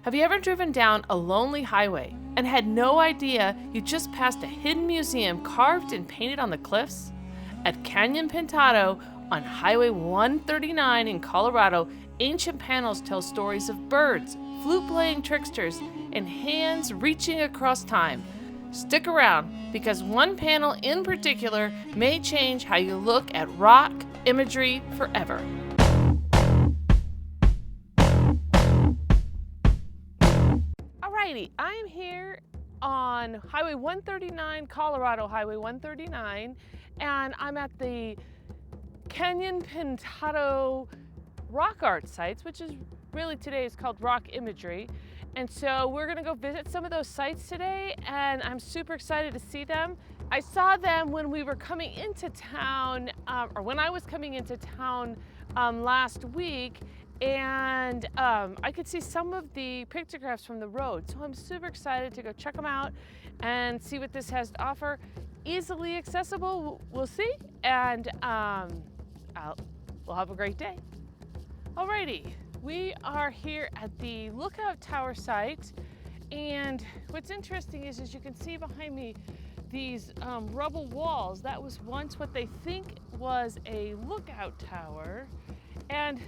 Have you ever driven down a lonely highway and had no idea you just passed a hidden museum carved and painted on the cliffs? At Canyon Pintado on Highway 139 in Colorado, ancient panels tell stories of birds, flute-playing tricksters, and hands reaching across time. Stick around, because one panel in particular may change how you look at rock imagery forever. Alrighty, I am here on Highway 139, Colorado Highway 139, and I'm at the Canyon Pintado Rock Art sites, which is really today is called Rock Imagery. And so we're gonna go visit some of those sites today, and I'm super excited to see them. I saw them when we were coming into town, or when I was coming into town last week, and I could see some of the pictographs from the road. So I'm super excited to go check them out and see what this has to offer. Easily accessible, we'll see, and we'll have a great day. Alrighty, we are here at the Lookout Tower site, and what's interesting is, as you can see behind me, these rubble walls. That was once what they think was a lookout tower, and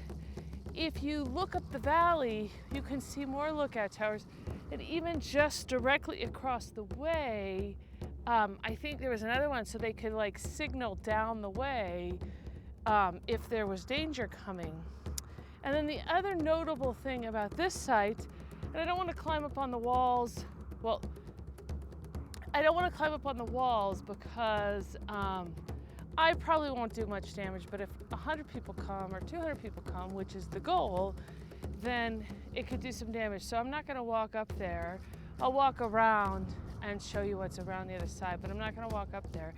if you look up the valley, you can see more lookout towers, and even just directly across the way, I think there was another one, so they could like signal down the way if there was danger coming. And then the other notable thing about this site, and I don't want to climb up on the walls, well, I don't want to climb up on the walls because I probably won't do much damage, but if 100 people come or 200 people come, which is the goal, then it could do some damage. So I'm not going to walk up there. I'll walk around and show you what's around the other side, but I'm not going to walk up there.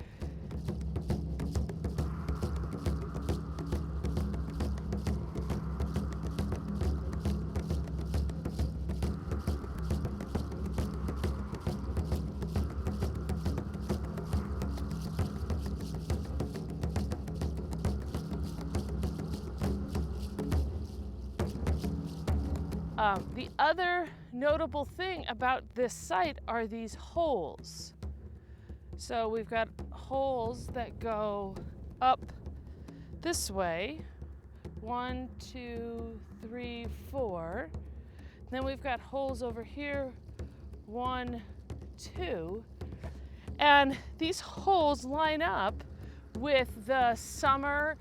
The other notable thing about this site are these holes. So we've got holes that go up this way, 1, 2, 3, 4. Then we've got holes over here, 1, 2. And these holes line up with the summer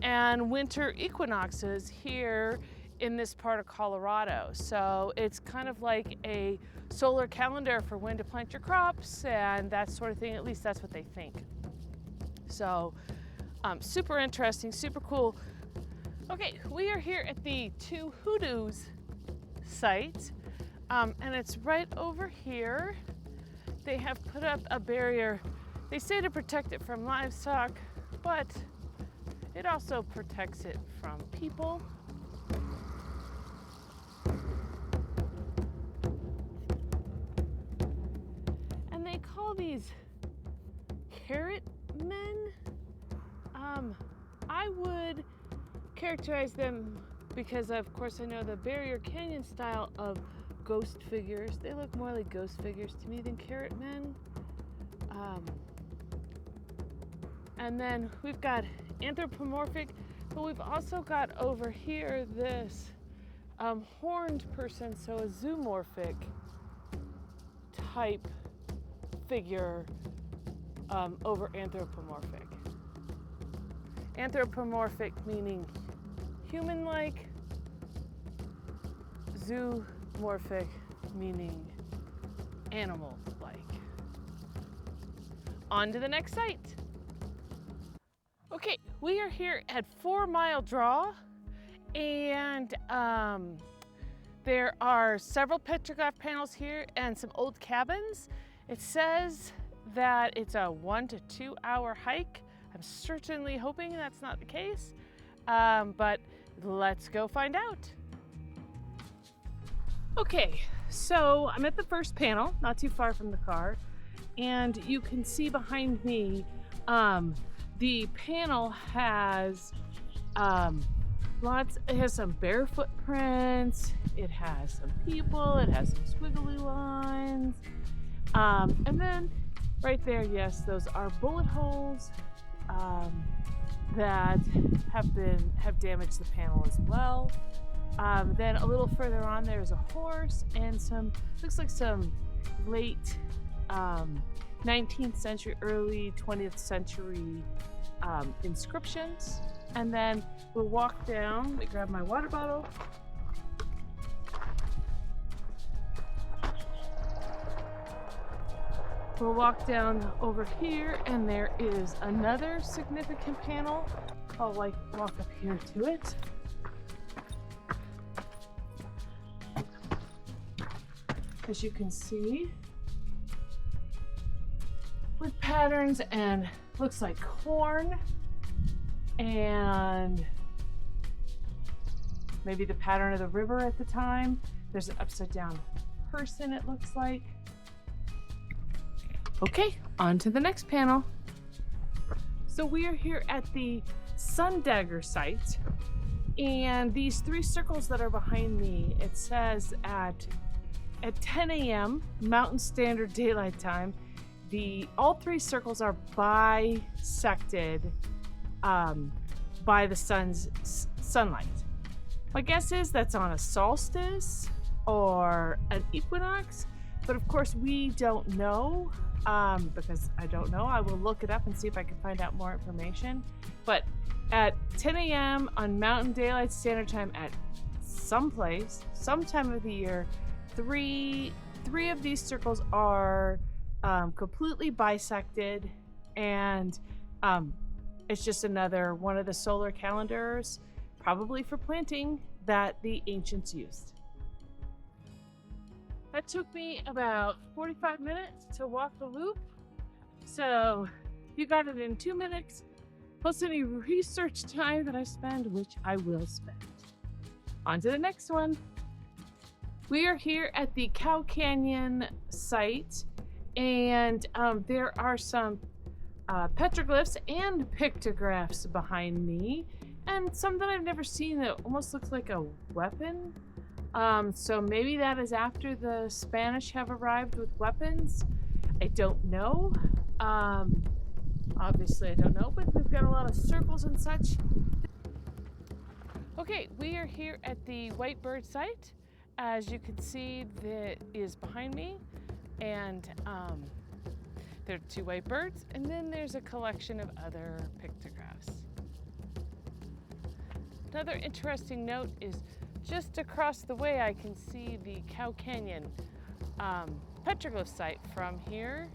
and winter equinoxes here in this part of Colorado. So it's kind of like a solar calendar for when to plant your crops and that sort of thing. At least that's what they think. So super interesting, super cool. Okay, we are here at the Two Hoodoos site, and it's right over here. They have put up a barrier. They say to protect it from livestock, but it also protects it from people. They call these carrot men. I would characterize them, because of course I know the Barrier Canyon style of ghost figures. They look more like ghost figures to me than carrot men. And then we've got anthropomorphic, but we've also got over here this horned person, so a zoomorphic type figure over anthropomorphic. Anthropomorphic meaning human-like, zoomorphic meaning animal-like. On to the next site. Okay, we are here at 4 Mile Draw, and there are several petrograph panels here and some old cabins. It says that it's a 1 to 2 hour hike. I'm certainly hoping that's not the case, but let's go find out. Okay, so I'm at the first panel, not too far from the car, and you can see behind me, the panel has It has some barefoot prints. It has some people. It has some squiggly lines. And then right there, yes, those are bullet holes that have damaged the panel as well. Then a little further on, there's a horse and looks like some late 19th century, early 20th century inscriptions. And then we'll walk down. Let me grab my water bottle. We'll walk down over here, and there is another significant panel. I'll walk up here to it. As you can see, with patterns and looks like corn and maybe the pattern of the river at the time. There's an upside down person, it looks like. Okay, on to the next panel. So we are here at the Sun Dagger site, and these 3 circles that are behind me, it says at 10 a.m. Mountain Standard Daylight Time, all 3 circles are bisected by the sun's sunlight. My guess is that's on a solstice or an equinox, but of course we don't know because I don't know. I will look it up and see if I can find out more information. But at 10 a.m. on Mountain Daylight Standard Time at some time of the year, three of these circles are completely bisected, and it's just another one of the solar calendars, probably for planting, that the ancients used. That took me about 45 minutes to walk the loop, so you got it in 2 minutes, plus any research time that I spend, which I will spend. On to the next one. We are here at the Cow Canyon site, and there are some petroglyphs and pictographs behind me, and some that I've never seen that almost looks like a weapon. So maybe that is after the Spanish have arrived with weapons. I don't know. Obviously I don't know, but we've got a lot of circles and such. Okay, we are here at the White Bird site. As you can see, that is behind me, and there are 2 white birds, and then there's a collection of other pictographs. Another interesting note is just across the way I can see the Cow Canyon petroglyph site from here.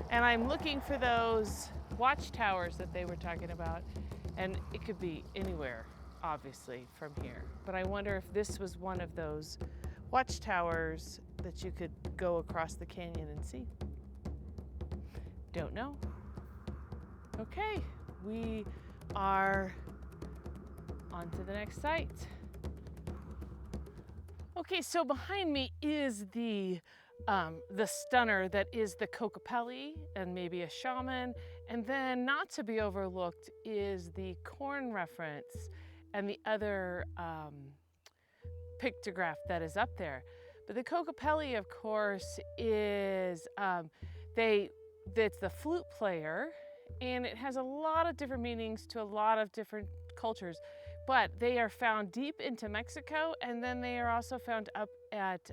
And I'm looking for those watchtowers that they were talking about, and it could be anywhere, obviously, from here. But I wonder if this was one of those watchtowers that you could go across the canyon and see. Don't know. Okay, we are on to the next site. Okay, so behind me is the stunner that is the Kokopelli and maybe a shaman, and then not to be overlooked is the corn reference and the other pictograph that is up there. But the Kokopelli, of course, is it's the flute player, and it has a lot of different meanings to a lot of different cultures. But they are found deep into Mexico, and then they are also found up at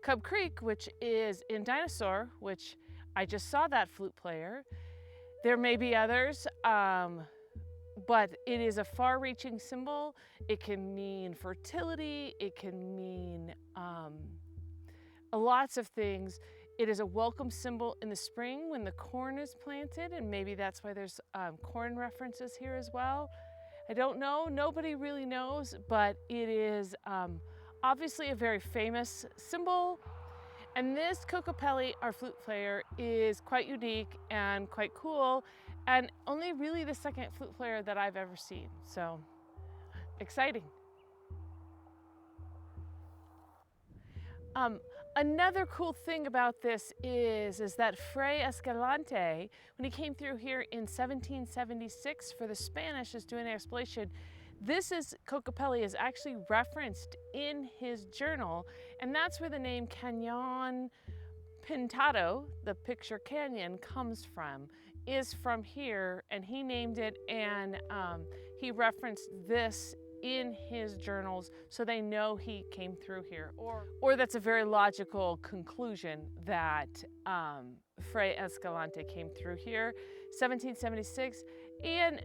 Cub Creek, which is in Dinosaur, which I just saw that flute player. There may be others, but it is a far-reaching symbol. It can mean fertility. It can mean lots of things. It is a welcome symbol in the spring when the corn is planted, and maybe that's why there's corn references here as well. I don't know, nobody really knows, but it is obviously a very famous symbol. And this Kokopelli, our flute player, is quite unique and quite cool, and only really the second flute player that I've ever seen. So, exciting. Another cool thing about this is that Fray Escalante, when he came through here in 1776 for the Spanish, is doing an exploration. Kokopelli is actually referenced in his journal, and that's where the name Canyon Pintado, the picture canyon, comes from, is from here, and he named it, and he referenced this in his journals so they know he came through here. Or that's a very logical conclusion that Fray Escalante came through here, 1776, and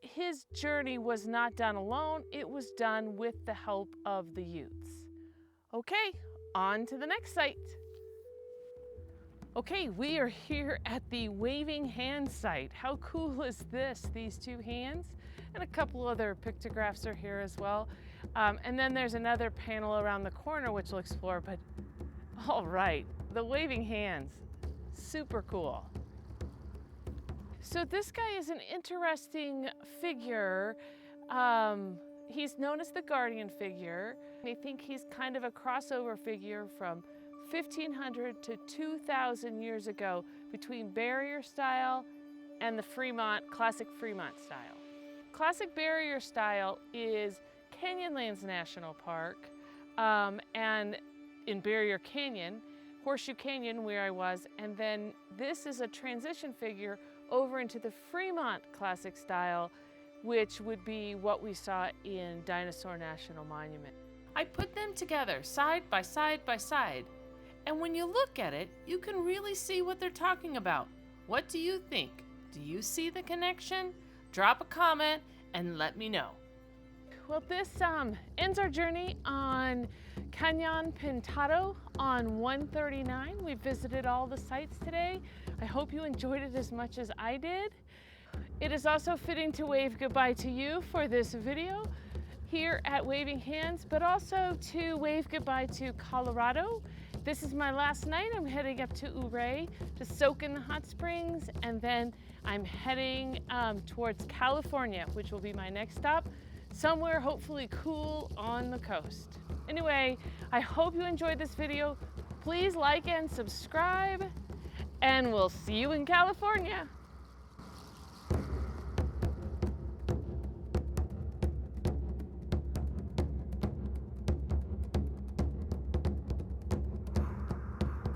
his journey was not done alone, it was done with the help of the Utes. Okay, on to the next site. Okay, we are here at the Waving Hand site. How cool is this? These two hands, and a couple other pictographs are here as well. And then there's another panel around the corner which we'll explore, but all right, the waving hands, super cool. So this guy is an interesting figure. He's known as the guardian figure. I think he's kind of a crossover figure from 1500 to 2000 years ago between Barrier style and the classic Fremont style. Classic Barrier style is Canyonlands National Park, and in Barrier Canyon, Horseshoe Canyon where I was, and then this is a transition figure over into the Fremont classic style, which would be what we saw in Dinosaur National Monument. I put them together side by side by side, and when you look at it, you can really see what they're talking about. What do you think? Do you see the connection? Drop a comment and let me know. Well, this ends our journey on Canyon Pintado on 139. We visited all the sites today. I hope you enjoyed it as much as I did. It is also fitting to wave goodbye to you for this video here at Waving Hands, but also to wave goodbye to Colorado. This is my last night. I'm heading up to Ouray to soak in the hot springs, and then I'm heading towards California, which will be my next stop, somewhere hopefully cool on the coast. Anyway, I hope you enjoyed this video. Please like and subscribe, and we'll see you in California.